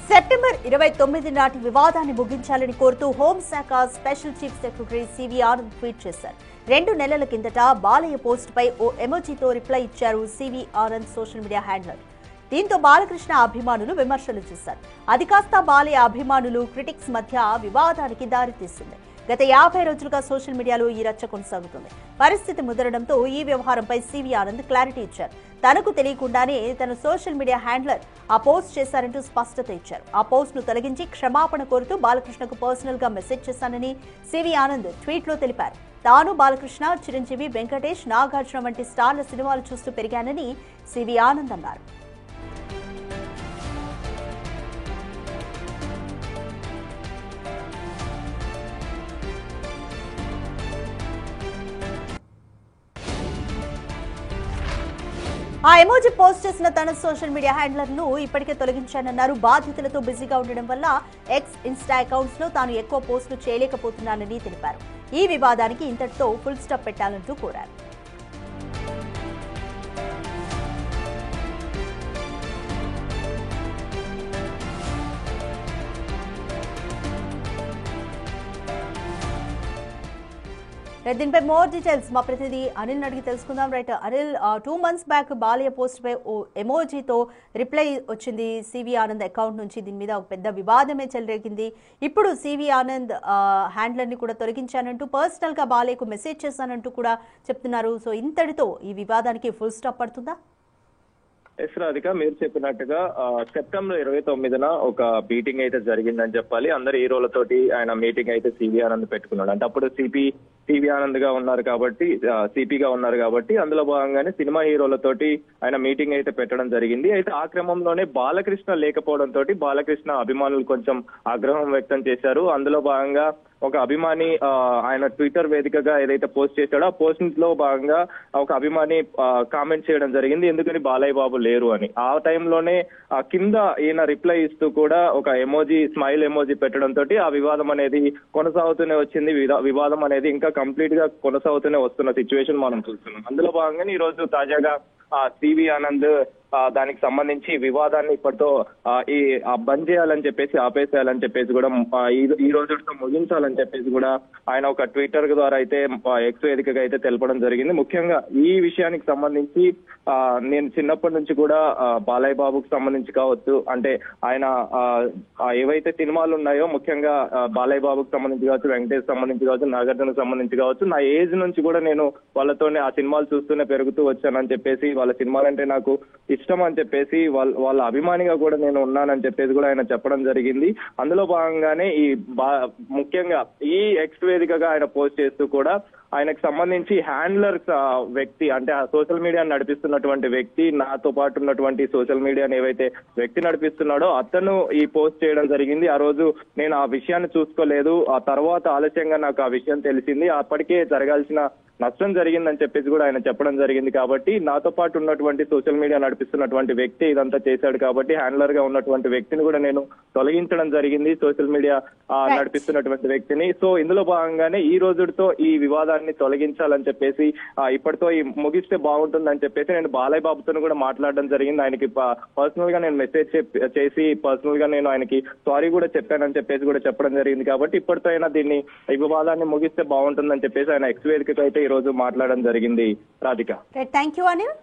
September 29 నాటి వివాదాన్ని ముగించాలని కోరుతూ హోంశాఖ special chief secretary C V Anand tweet చేశారు. 2 నెలల కిందట బాలయ్య పోస్ట్ పై ఓ ఎమోజీతో రిప్లై ఇచ్చారు C V Anand social media handler. దీంతో బాలకృష్ణ అభిమానులు విమర్శలు చేశారు. అది కాస్త బాలయ్య అభిమానులు క్రిటిక్స్ మధ్య వివాదానికి దారితీస్తుంది. గత 50 రోజులుగా సోషల్ మీడియాలో ఈ రచ్చ కొనసాగుతుంది. పరిస్థితి ముదరడంతో ఈ వ్యవహారంపై సివి ఆనంద్ క్లారిటీ ఇచ్చారు. తనకు తెలియకుండానే తన సోషల్ మీడియా హ్యాండ్లర్ ఆ పోస్ట్ చేశారంటూ స్పష్టత ఇచ్చారు. ఆ పోస్ట్ ను తొలగించి క్షమాపణ కోరుతూ బాలకృష్ణకు పర్సనల్ గా మెసేజ్ చేశానని సివి ఆనంద్ ట్వీట్ లో తెలిపారు. తాను బాలకృష్ణ, చిరంజీవి, వెంకటేష్, నాగార్జున వంటి స్టార్ల సినిమాలు చూస్తూ పెరిగానని సివి ఆనంద్ అన్నారు. ఆ ఎమోజీ పోస్ట్ చేసిన తన సోషల్ మీడియా హ్యాండ్లర్ ను ఇప్పటికే తొలగించానన్నారు. బాధ్యతలతో బిజీగా ఉండడం వల్ల ఎక్స్, ఇన్స్టా అకౌంట్స్ లో తాను ఎక్కువ పోస్టులు చేయలేకపోతున్నానని తెలిపారు. ఈ వివాదానికి ఇంతటితో ఫుల్ స్టాప్ పెట్టాలంటూ కోరారు. దీనిపై మోర్ డీటెయిల్స్ మా ప్రతినిధి అనిల్ అడిగి తెలుసుకుందాం. Right Anil, 2 months back Balayya post పై ఓ ఎమోజీతో రిప్లై వచ్చింది సివి ఆనంద్ అకౌంట్ నుంచి. దీని మీద ఒక పెద్ద వివాదమే చెలరేగింది. ఇప్పుడు సివి ఆనంద్ హ్యాండ్లర్ ని కూడా తొలగించానంటూ పర్సనల్ గా బాలయ్యకు మెసేజ్ చేశానంటూ కూడా చెప్తున్నారు. సో ఇంతటితో ఈ వివాదానికి ఫుల్ స్టాప్ పడుతుందా? ఎస్ రాధిక, మీరు చెప్పినట్టుగా సెప్టెంబర్ 29న ఒక మీటింగ్ అయితే జరిగిందని చెప్పాలి. అందరు హీరోలతోటి ఆయన మీటింగ్ అయితే సివి ఆనంద్ పెట్టుకున్నాడు. అంటే అప్పుడు సివి ఆనంద్ గా ఉన్నారు కాబట్టి, సిపిగా ఉన్నారు కాబట్టి అందులో భాగంగానే సినిమా హీరోలతోటి ఆయన మీటింగ్ అయితే పెట్టడం జరిగింది. అయితే ఆ క్రమంలోనే బాలకృష్ణ లేకపోవడంతో బాలకృష్ణ అభిమానులు కొంచెం ఆగ్రహం వ్యక్తం చేశారు. అందులో భాగంగా ఒక అభిమాని ఆయన ట్విట్టర్ వేదికగా ఏదైతే పోస్ట్ చేశాడో ఆ పోస్ట్ లో భాగంగా ఒక అభిమాని కామెంట్ చేయడం జరిగింది, ఎందుకని బాలయ్య బాబు లేరు అని. ఆ టైంలోనే కింద ఈయన రిప్లై ఇస్తూ కూడా ఒక ఎమోజీ, స్మైల్ ఎమోజీ పెట్టడంతో ఆ వివాదం అనేది కొనసాగుతూనే వచ్చింది. వివాదం అనేది ఇంకా కంప్లీట్ గా కొనసాగుతూనే వస్తున్న సిచ్యువేషన్ మనం చూస్తున్నాం. అందులో భాగంగానే ఈ రోజు తాజాగా సివి ఆనంద్ దానికి సంబంధించి వివాదాన్ని ఇప్పటితో బంద్ చేయాలని చెప్పేసి, ఆపేసేయాలని చెప్పేసి కూడా ఈ రోజుతో ముగించాలని చెప్పేసి కూడా ఆయన ఒక ట్విట్టర్ ద్వారా అయితే ఎక్స్ వేదికగా అయితే తెలపడం జరిగింది. ముఖ్యంగా ఈ విషయానికి సంబంధించి నేను చిన్నప్పటి నుంచి కూడా బాలయ్య బాబుకు సంబంధించి కావచ్చు, అంటే ఆయన ఏవైతే సినిమాలు ఉన్నాయో ముఖ్యంగా బాలయ్య బాబుకు సంబంధించి కావచ్చు, వెంకటేష్ సంబంధించి కావచ్చు, నాగార్జునకు సంబంధించి కావచ్చు, నా ఏజ్ నుంచి కూడా నేను వాళ్ళతోనే ఆ సినిమాలు చూస్తూనే పెరుగుతూ వచ్చానని చెప్పేసి, వాళ్ళ సినిమాలంటే నాకు ఇష్టం అని చెప్పేసి, వాళ్ళ అభిమానిగా కూడా నేను ఉన్నానని చెప్పేసి కూడా ఆయన చెప్పడం జరిగింది. అందులో భాగంగానే ముఖ్యంగా ఈ ఎక్స్ వేదికగా ఆయన పోస్ట్ చేస్తూ కూడా ఆయనకు సంబంధించి హ్యాండ్లర్స్ వ్యక్తి, అంటే ఆ సోషల్ మీడియాని నడిపిస్తున్నటువంటి వ్యక్తి, నాతో పాటు ఉన్నటువంటి సోషల్ మీడియాని ఏవైతే వ్యక్తి నడిపిస్తున్నాడో అతను ఈ పోస్ట్ చేయడం జరిగింది. ఆ రోజు నేను ఆ విషయాన్ని చూసుకోలేదు, ఆ తర్వాత ఆలస్యంగా నాకు ఆ విషయం తెలిసింది, అప్పటికే జరగాల్సిన నష్టం జరిగిందని చెప్పేసి కూడా ఆయన చెప్పడం జరిగింది. కాబట్టి నాతో పాటు ఉన్నటువంటి సోషల్ మీడియా నడిపిస్తున్నటువంటి వ్యక్తి ఇదంతా చేశాడు కాబట్టి హ్యాండ్లర్ గా ఉన్నటువంటి వ్యక్తిని కూడా నేను తొలగించడం జరిగింది, సోషల్ మీడియా నడిపిస్తున్నటువంటి వ్యక్తిని. సో ఇందులో భాగంగానే ఈ రోజుతో ఈ వివాదాన్ని తొలగించాలని చెప్పేసి, ఇప్పటితో ముగిస్తే బాగుంటుందని చెప్పేసి నేను బాలయ్య బాబుతో కూడా మాట్లాడడం జరిగింది. ఆయనకి పర్సనల్ గా నేను మెసేజ్ చేసి పర్సనల్ గా నేను ఆయనకి సారీ కూడా చెప్పానని చెప్పేసి కూడా చెప్పడం జరిగింది. కాబట్టి ఇప్పటితో అయినా ఈ వివాదాన్ని ముగిస్తే బాగుంటుందని చెప్పేసి ఆయన ఎక్స్ వేదికగా అయితే ఈ రోజు మాట్లాడడం జరిగింది. Radhika, thank you Anil.